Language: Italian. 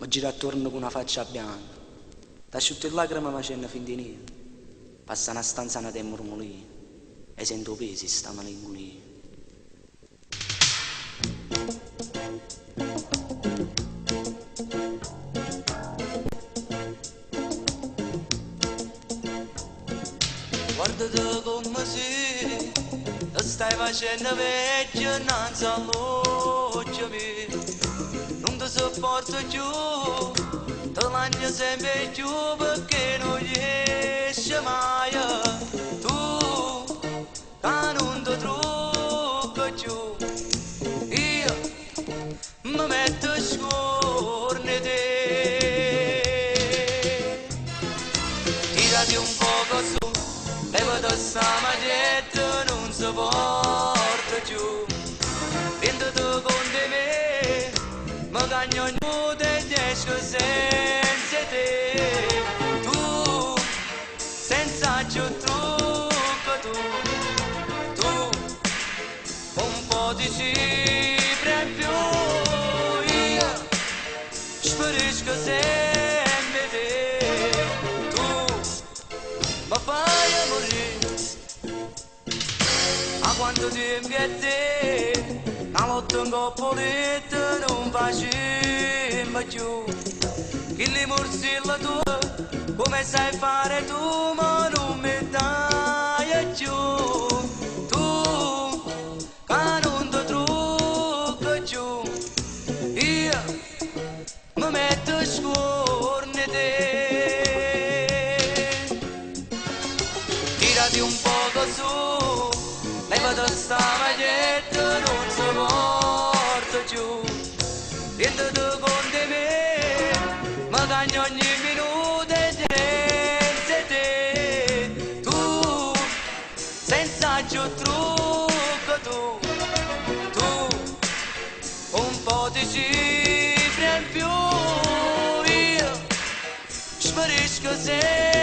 mi gira attorno con una faccia bianca, t'asciutto in lacrime ma c'è finta di niente, passa una stanza te mormolì e sento pesi sta malinconia. Guardate come si stai facendo vecchio innanzi all'occhio mio, non ti sopporto più, te l'agno sempre più perché non riesci mai, tu che non ti trucco più, io mi metto scorne te, tirati un poco su. Levate stamattina non si porta più, vendete con di me, ma cagno ognuno e esco senza te, tu, senza più trucco tu, un po' di cifre in più, io sparisco sempre te, tu, ma fai quanto tempo che te, la lotta in coppolietta non facciamo più, che li morsilla tu, come sai fare tu, ma non mi dai più, tu, che non ti trucco più, io mi metto scorne te, tirati un poco su. Levate sta maglietta non si porta più, vendete con di me, ma cagno ogni minuto e senza te, tu, senza più trucco tu, un po' di cifre in più, io sparisco sempre.